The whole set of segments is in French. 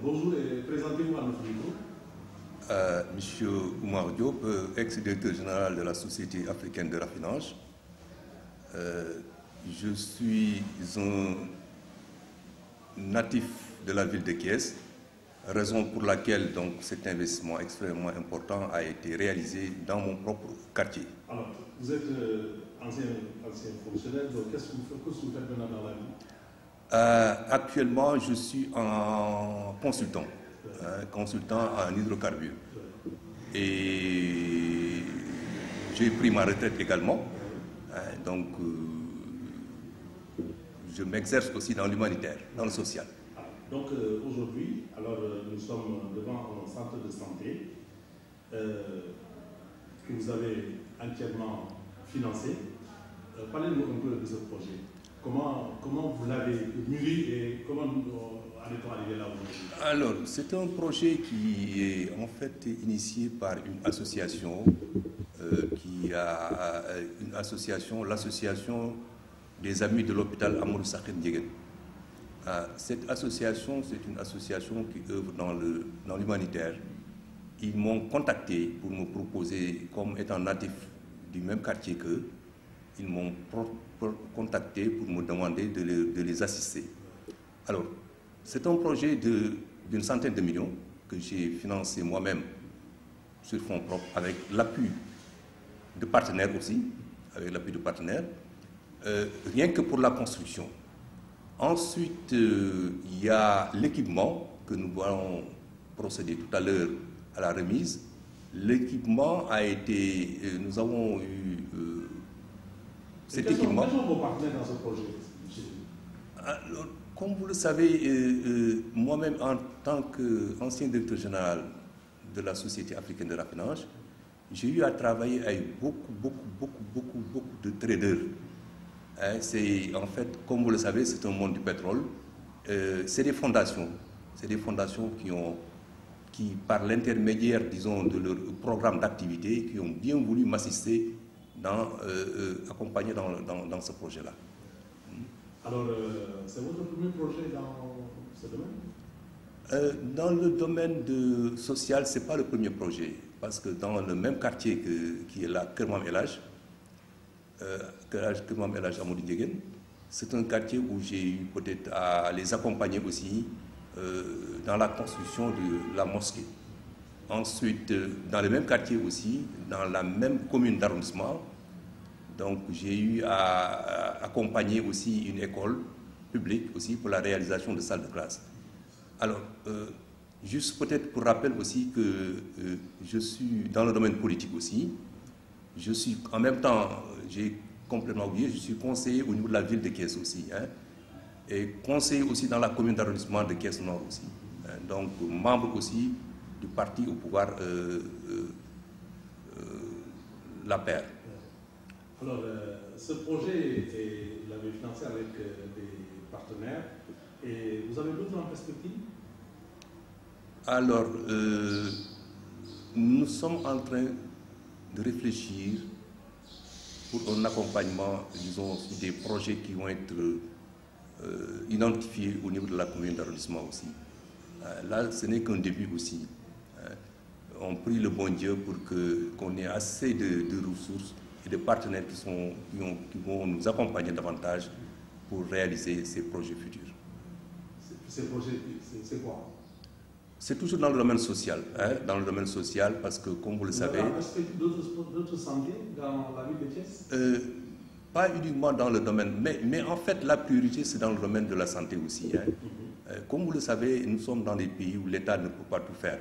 Bonjour et présentez-vous à notre micro. Monsieur Oumar Diop, ex-directeur général de la Société africaine de raffinage. Je suis un natif de la ville de Thiès, raison pour laquelle donc, cet investissement extrêmement important a été réalisé dans mon propre quartier. Alors, vous êtes ancien fonctionnaire, donc qu'est-ce que vous faites maintenant dans la vie? Actuellement, je suis en consultant, consultant en hydrocarbures. Et j'ai pris ma retraite également, donc je m'exerce aussi dans l'humanitaire, dans le social. Donc aujourd'hui, nous sommes devant un centre de santé que vous avez entièrement financé. Parlez-nous un peu de ce projet. Comment vous l'avez mûri et comment en est-on arrivé là aujourd'hui? Alors, c'est un projet qui est en fait initié par une association l'association des Amis de l'hôpital Amadou Sakhir Ndiéguène. Cette association, c'est une association qui œuvre dans l'humanitaire. Ils m'ont contacté pour me proposer, comme étant natif du même quartier qu'eux, ils m'ont contacté pour me demander de les assister. Alors, c'est un projet d'une centaine de millions que j'ai financé moi-même sur fonds propres avec l'appui de partenaires aussi, rien que pour la construction. Ensuite, il y a l'équipement que nous allons procéder tout à l'heure à la remise. L'équipement a été, nous avons eu cet équipement. Quels sont vos partenaires dans ce projet? Alors, comme vous le savez, moi-même en tant qu'ancien directeur général de la Société africaine de raffinage, j'ai eu à travailler avec beaucoup de traders. En fait, comme vous le savez, c'est un monde du pétrole. C'est des fondations qui par l'intermédiaire, disons, de leur programme d'activité, qui ont bien voulu m'assister, accompagner dans ce projet-là. Alors, c'est votre premier projet dans ce domaine? Dans le domaine social, ce n'est pas le premier projet, parce que dans le même quartier qui est là, Kermam Elhadj, Amadou Ndiéguène, c'est un quartier où j'ai eu peut-être à les accompagner aussi dans la construction de la mosquée. Ensuite, dans le même quartier aussi, dans la même commune d'arrondissement, donc j'ai eu à accompagner aussi une école publique aussi pour la réalisation de salles de classe. Alors, juste peut-être pour rappel aussi que je suis dans le domaine politique aussi. Je suis en même temps, j'ai complètement oublié, je suis conseiller au niveau de la ville de Thiès aussi, et conseiller aussi dans la commune d'arrondissement de Thiès Nord aussi. Donc, membre aussi du parti au pouvoir, la paire. Alors, ce projet, vous l'avez financé avec des partenaires, et vous avez d'autres en perspective? Alors, nous sommes en train de réfléchir pour un accompagnement, disons, sur des projets qui vont être identifiés au niveau de la commune d'arrondissement aussi. Là, ce n'est qu'un début aussi. On prie le bon Dieu pour qu'on ait assez de ressources et de partenaires qui vont nous accompagner davantage pour réaliser ces projets futurs. Ces projets, c'est quoi? C'est toujours dans le domaine social, dans le domaine social, parce que, comme vous le savez... Vous avez en perspective d'autres santé dans la ville de Thiès? Pas uniquement dans le domaine, mais en fait, la priorité, c'est dans le domaine de la santé aussi. Comme vous le savez, nous sommes dans des pays où l'État ne peut pas tout faire.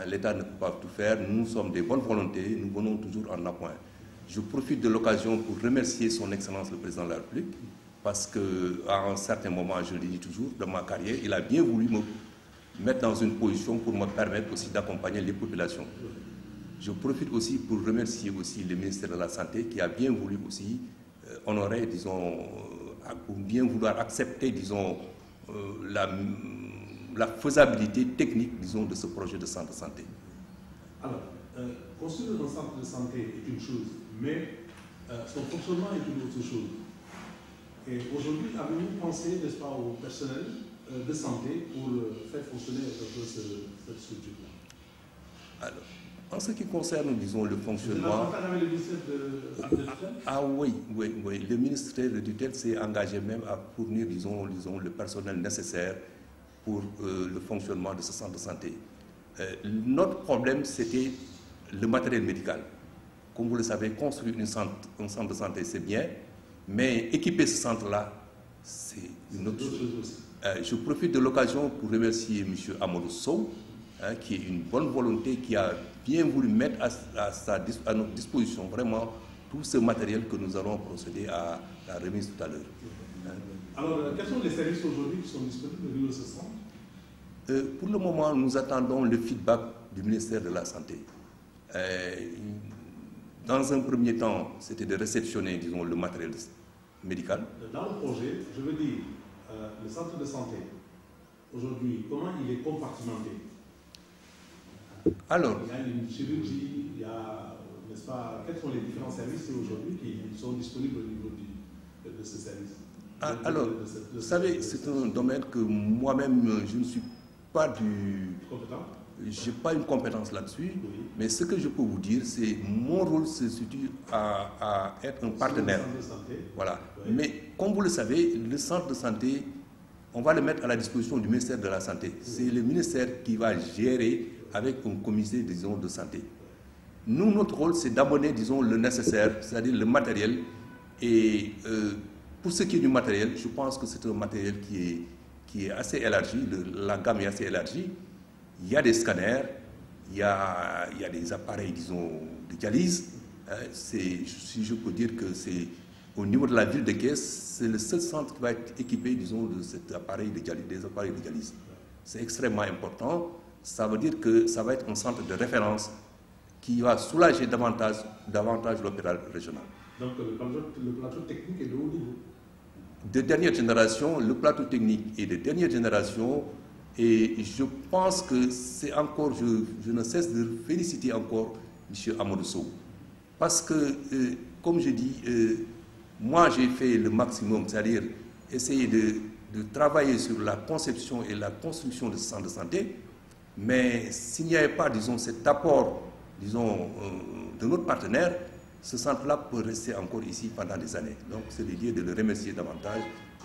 L'État ne peut pas tout faire, nous sommes des bonnes volontés, nous venons toujours en appoint. Je profite de l'occasion pour remercier son Excellence le Président de la République, parce qu'à un certain moment, je le dis toujours, dans ma carrière, il a bien voulu me mettre dans une position pour me permettre aussi d'accompagner les populations. Je profite aussi pour remercier aussi le ministère de la Santé qui a bien voulu aussi honorer, disons, ou bien vouloir accepter, disons, la faisabilité technique, disons, de ce projet de centre de santé. Alors, construire un centre de santé est une chose, mais son fonctionnement est une autre chose. Et aujourd'hui, avez-vous pensé, n'est-ce pas, au personnel de santé pour faire fonctionner un peu cette structure-là? Alors, en ce qui concerne, disons, le fonctionnement... Vous avez avec le ministère de tutelle? Ah oui. Le ministère de tutelle s'est engagé même à fournir, disons, le personnel nécessaire pour le fonctionnement de ce centre de santé. Notre problème, c'était le matériel médical. Comme vous le savez, construire un centre de santé, c'est bien, mais équiper ce centre-là, c'est une autre chose. Je profite de l'occasion pour remercier M. Amadou Sow, qui est une bonne volonté, qui a bien voulu mettre à notre disposition vraiment tout ce matériel que nous allons procéder à la remise tout à l'heure. Alors, quels sont les services aujourd'hui qui sont disponibles au niveau de ce centre? Pour le moment, nous attendons le feedback du ministère de la Santé. Dans un premier temps, c'était de réceptionner, disons, le matériel médical. Dans le projet, je veux dire, le centre de santé, aujourd'hui, comment il est compartimenté? Alors, il y a une chirurgie, il y a, n'est-ce pas, quels sont les différents services aujourd'hui qui sont disponibles au niveau de ce service? Alors, vous savez, c'est un domaine que moi-même, je ne suis pas compétent. Je n'ai pas une compétence là-dessus, oui. Mais ce que je peux vous dire, c'est mon rôle se situe à être un partenaire. Le centre de santé. Voilà. Oui. Mais comme vous le savez, le centre de santé, on va le mettre à la disposition du ministère de la Santé. Oui. C'est le ministère qui va gérer avec un comité, disons, de santé. Nous, notre rôle, c'est d'abonner, disons, le nécessaire, c'est-à-dire le matériel. Et pour ce qui est du matériel, je pense que c'est un matériel qui est assez élargi, la gamme est assez élargie. Il y a des scanners, il y a des appareils, disons, de dialyse. Si je peux dire que c'est au niveau de la ville de Thiès, c'est le seul centre qui va être équipé, disons, de cet appareil de dialyse, des appareils de dialyse. C'est extrêmement important. Ça veut dire que ça va être un centre de référence qui va soulager davantage l'hôpital régional. Donc le plateau technique est de haut niveau. De dernière génération, le plateau technique est de dernière génération. Et je pense que c'est encore, je ne cesse de féliciter encore M. Amadou Sow. Parce que, comme je dis, moi j'ai fait le maximum, c'est-à-dire essayer de travailler sur la conception et la construction de ce centre de santé. Mais s'il n'y avait pas, disons, cet apport, disons, de notre partenaire, ce centre-là peut rester encore ici pendant des années. Donc c'est l'idée de le remercier davantage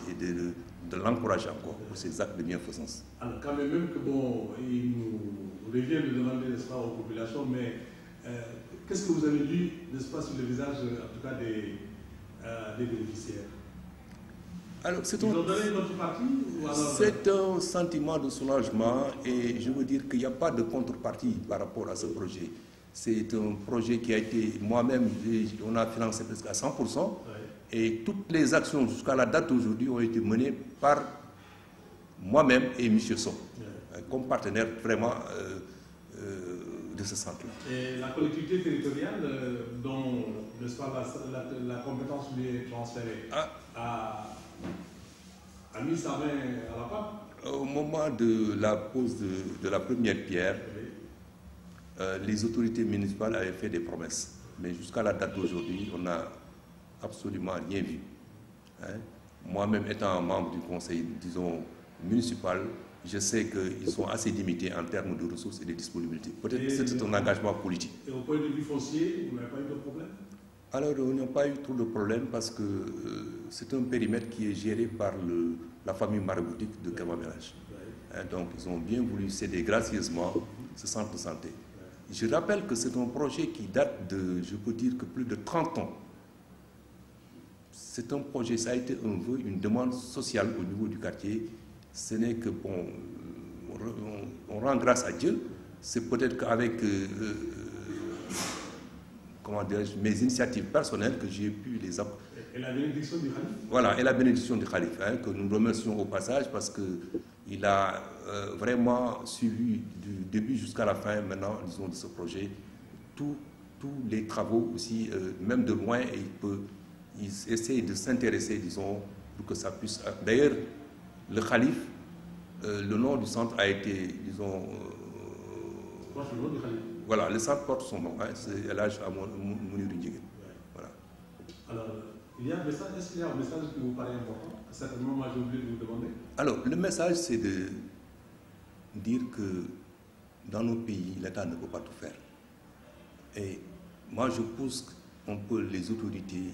et de l'encourager encore pour ses actes de bienfaisance. Alors quand même que bon, il nous revient de demander, n'est-ce pas, aux populations, mais qu'est-ce que vous avez lu, n'est-ce pas, sur le visage, en tout cas, des bénéficiaires? Alors, c'est un sentiment de soulagement et je veux dire qu'il n'y a pas de contrepartie par rapport à ce projet. C'est un projet qui a été, moi-même, on a financé presque à 100%. Ouais. Et toutes les actions jusqu'à la date d'aujourd'hui ont été menées par moi-même et M. Sow, comme partenaire vraiment de ce centre-là. Et la collectivité territoriale, dont, n'est-ce pas, la compétence lui est transférée, a mis sa main à la pâte? Au moment de la pose de la première pierre, les autorités municipales avaient fait des promesses. Mais jusqu'à la date d'aujourd'hui, on n'a absolument rien vu. Moi-même étant membre du conseil, disons, municipal, je sais qu'ils sont assez limités en termes de ressources et de disponibilité. Peut-être que c'est un engagement politique. Et au point de vue foncier, vous n'avez pas eu de problème? Alors, on n'a pas eu trop de problème parce que c'est un périmètre qui est géré par la famille maraboutique de Kamamérage. Donc, ils ont bien voulu céder gracieusement ce centre de santé. Je rappelle que c'est un projet qui date de, je peux dire que plus de 30 ans. C'est un projet, ça a été un vœu, une demande sociale au niveau du quartier. Ce n'est que, bon, on rend grâce à Dieu. C'est peut-être qu'avec, comment dirais-je, mes initiatives personnelles que j'ai pu les apporter. Et la bénédiction du Khalif? Voilà, et la bénédiction du Khalif, que nous remercions au passage parce qu'il a vraiment suivi du début jusqu'à la fin, maintenant, disons, de ce projet, tous les travaux aussi, même de loin, et il essaie de s'intéresser, disons, pour que ça puisse... D'ailleurs, le Khalif, le nom du centre a été, disons... Quoi, le nom du Khalif? Voilà, le centre porte son nom, c'est Elhadj Mounirou Ndiéguène. Voilà. Alors, Il y a un message, est-ce qu'il y a un message qui vous paraît important? Certainement, moi j'ai oublié de vous demander. Alors, le message, c'est de dire que dans nos pays, l'État ne peut pas tout faire. Et moi, je pousse un peu les autorités,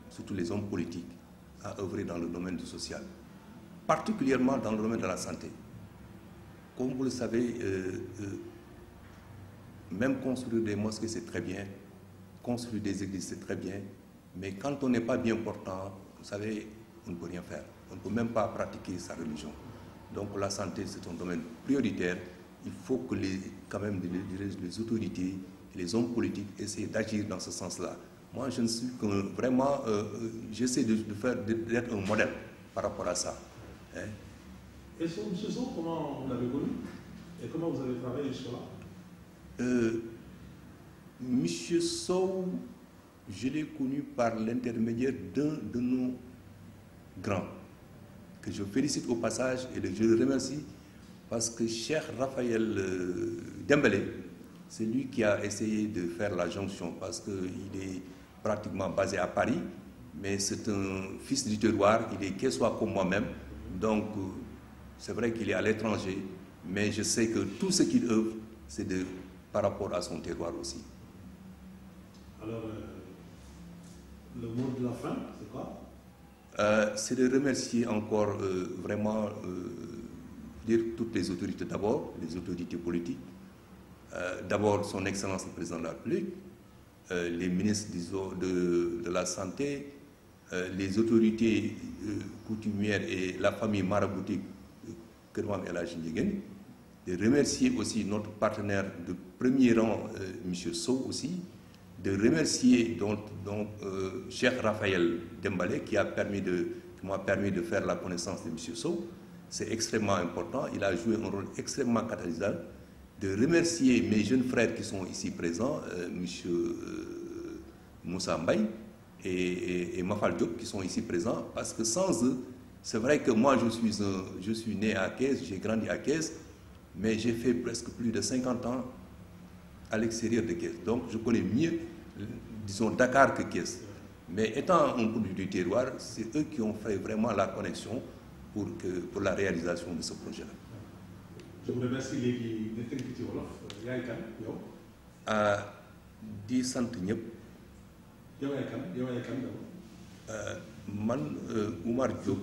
surtout les hommes politiques, à œuvrer dans le domaine du social, particulièrement dans le domaine de la santé. Comme vous le savez, même construire des mosquées, c'est très bien, construire des églises, c'est très bien, mais quand on n'est pas bien portant, vous savez, on ne peut rien faire. On ne peut même pas pratiquer sa religion. Donc la santé, c'est un domaine prioritaire. Il faut que quand même les autorités et les hommes politiques essayent d'agir dans ce sens-là. Moi, je ne suis que vraiment, j'essaie d'être un modèle par rapport à ça. Hein? Et M. Sow, comment vous l'avez connu? Et comment vous avez travaillé sur là? M. Sow, je l'ai connu par l'intermédiaire d'un de nos grands, que je félicite au passage et je le remercie parce que Cheikh Raphaël Dembélé, c'est lui qui a essayé de faire la jonction parce qu'il est pratiquement basé à Paris, mais c'est un fils du terroir, il est qu'est-ce-soit comme moi-même, donc c'est vrai qu'il est à l'étranger, mais je sais que tout ce qu'il œuvre, c'est par rapport à son terroir aussi. Alors, le mot de la fin, c'est quoi? C'est de remercier encore vraiment dire toutes les autorités d'abord, les autorités politiques, d'abord son Excellence le Président de la République, les ministres de la Santé, les autorités coutumières et la famille maraboutique Kermam El Hadji Ndiéguène, de remercier aussi notre partenaire de premier rang, M. Sow aussi, de remercier Cheikh Raphaël Dembélé qui m'a permis de faire la connaissance de M. Sow. C'est extrêmement important, il a joué un rôle extrêmement catalyseur. De remercier mes jeunes frères qui sont ici présents, M. Moussa Mbaye et Mafal Diop qui sont ici présents, parce que sans eux, c'est vrai que moi je suis né à Thiès, j'ai grandi à Thiès, mais j'ai fait presque plus de 50 ans à l'extérieur de Thiès. Donc je connais mieux, disons, Dakar que Thiès. Mais étant un produit du terroir, c'est eux qui ont fait vraiment la connexion pour la réalisation de ce projet-là. Je vous remercie léegi nga tënk ci wolof yaay kan yow. di sant ñëpp. yow yaay kan d'abord. man Oumar Diop.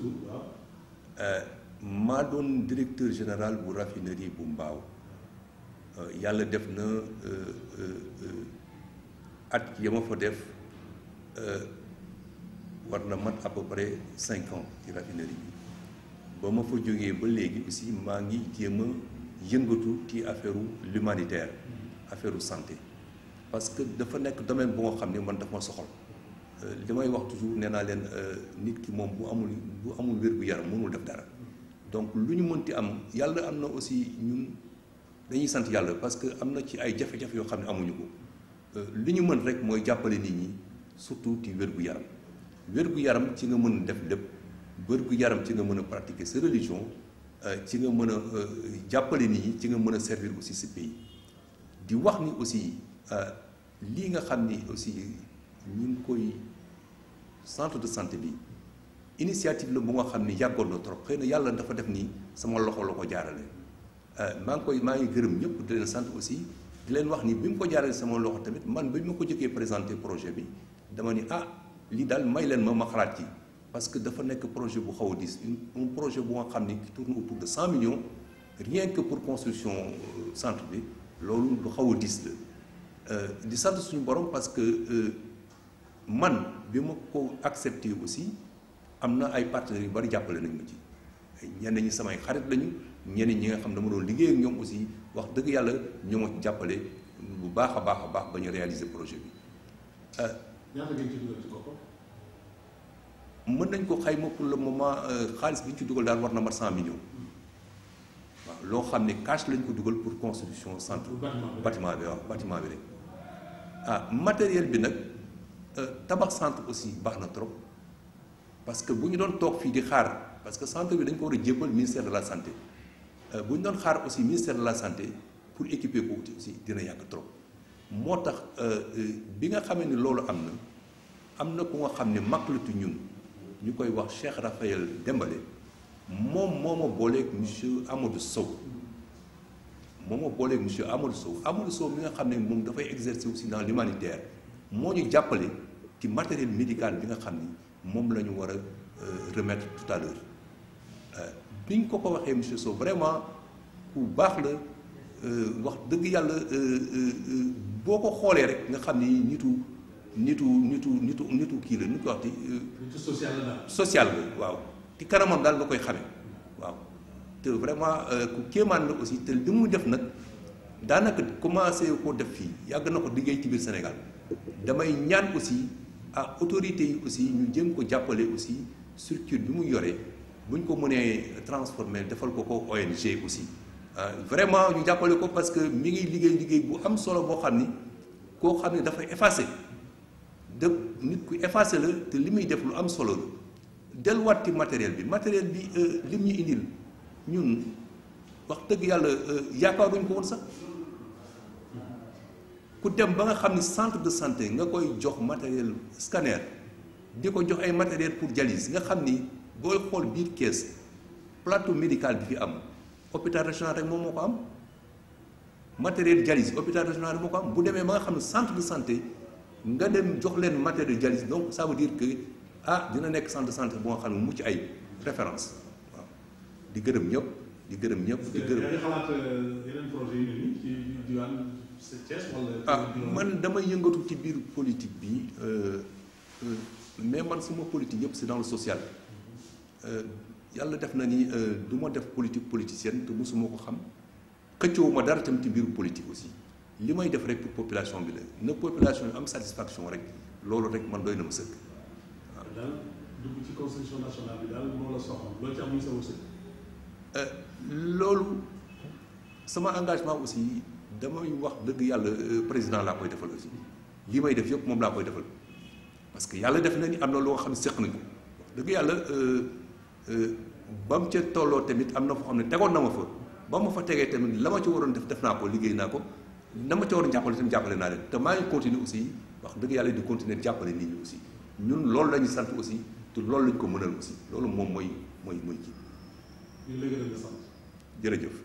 maa doon directeur général bu raffinerie bu Mbao. yàlla def na at ya ma fa def war na mat à peu près 5 ans ci raffinerie bi. ba ma fa jógee ba léegi aussi maa ngi jéem a yëngatu ci affaire l'humanitaire, affaire santé, parce que dafa nekk domaine bu nga xam ne man dafa ma soxal. li may wax toujours nee naa leen nit ki moom bu amul wér-gu-yaram mënul def dara. donc lu ñu mënti am yàlla am na aussi ñun dañuy sant yàlla parce que am na ci ay jafe-jafe yoo xam ne amuñu ko. li ñu mën rek mooy jàppale nit ñi surtout ci wér-gu-yaram. wér-gu-yaram ci nga mën def lépp. wér-gu-yaram ci nga mën a pratiquer sa religion, ci nga mën a jàppale nit ñi ci nga mën a servir aussi ce pays. di wax ni aussi lii nga xam ni aussi ñu ngi koy centre de santé bi initiative la bu nga xam ni yàggoon na trop xëy na yàlla dafa def ni sama loxo la ko jaarale. maa ngi gërëm ñëpp di leen sant aussi di leen wax ni bi mu ko jaarale sama loxo tamit man bi ma ko jëkkee présenter projet bi dama ni lii daal may leen ma xalaat ci. parce que dafa nekk projet bu xaw a diis un projet bu nga xam ni qui tourne autour de 100 millions rien que pour construction centre bi loolu lu xaw a diis la di sant suñu borom parce que man bi ma ko accepté aussi am na ay partenaires yu bari jàppale nañ ma ci ñenn ñi samay xarit lañu ñenn ñi nga xam dama doon liggéey ak ñoom aussi wax dëgg yàlla ñoo ma ci jàppale bu baax a baax ba ñu réaliser projet bi. ñaata ngeen ci dugal ci koppar. mën nañ ko xayma pour le moment xaalis bi ñu ci dugal daal war na mat 100 millions waaw loo xam ne cash lañ ko dugal pour construction centre bâtiment bi waaw bâtiment bi rek matériel bi nag tabax centre aussi baax na trop parce que bu ñu doon toog fii di xaar parce que centre bi dañ ko war a jébbal ministère de la santé bu ñu doon xaar aussi ministère de la santé pour équiper ko aussi dina yàgg trop moo tax bi nga xamee ni loolu am na am na ku nga xam ne mag la tu ñun ñu koy wax Cheikh Raphaël Dembélé moom moo ma booleeg monsieur Amadou Sow moo ma booleeg monsieur Amadou Sow mi nga xam ne moom dafay exercer aussi dans l'humanitaire moo ñu jàppale ci matériel médical bi nga xam ni moom la ñu war a remettre tout à l'heure bi ñu ko waxee monsieur Sow vraiment ku baax la wax dëgg yàlla boo ko xoolee rek nga xam ni nitu kii la nu ko waxti nitu social la daal. social la waaw ci kanamam daal nga koy xamee waaw te vraiment ku kéemaan la aussi te li mu def nag daanaka commencé koo def fii yàgg na ko liggéey ci biir Sénégal damay ñaan aussi à autorités yi aussi ñu jëm ko jàppale aussi structure bi mu yoree bu ñu ko mënee transformer defal ko ONG aussi vraiment ñu jàppale ko parce que mi ngi liggéey bu am solo boo xam ni koo xam ne dafay effacé de nit ku effacé la te li muy def lu am solo la delluwaat ci matériel bi lim ñu indil ñun wax dëgg yàlla yaakaaruñ ko woon sax ku dem ba nga xam ni centre de santé nga koy jox matériel scanner di ko jox ay matériel pour dialyse nga xam ni booy xool biir kees plateau médical bi fi am hôpital régional rek moom moo ko am matériel dialyse hôpital régional rek moo ko am bu demee ba nga xam ne centre de santé nga dem jox leen matériel dialyse donc ça veut dire que dina nekk centre de santé bu nga xam ne mucc ay référence waaw di gërëm ñëpp di gërëm. yaa ngi xalaat yeneen projet yi nii ci diwaan Thiès wala. man damay yëngatu ci biir politique bi mais man suma politique yëpp c'est dans le social yàlla def na ni du ma def politique politicienne te mosuma ko xam xëccoo ma dara tamit ci mbiru politique aussi li may def rek pour population bi la na population am satisfaction rek loolu rek man doy na ma sëkk waaw. daal dugg ci constitution nationale bi daal moo la soxal loolu ci amuñ sa wërsëg. loolu sama engagement aussi damay wax dëgg yàlla président laa koy defal aussi li may def yëpp moom laa koy defal parce que yàlla def na ni am na loo xam ne seq nañu ko dëgg yàlla ba mu ca tolloo tamit am na foo xam ne tegoon na ma fa ba ma fa tegee tamit la ma ci waroon def naa ko liggéey naa ko na ma ca waroon jàppale tamit jàppale naa leen te maa ngi continuer aussi wax dëgg yàlla di continuer jàppale nit ñi aussi ñun loolu la ñu sant aussi te loolu la ñu ko mënal aussi loolu moom mooy kii. ñu ngi lay gërëm di sant. jërëjëf.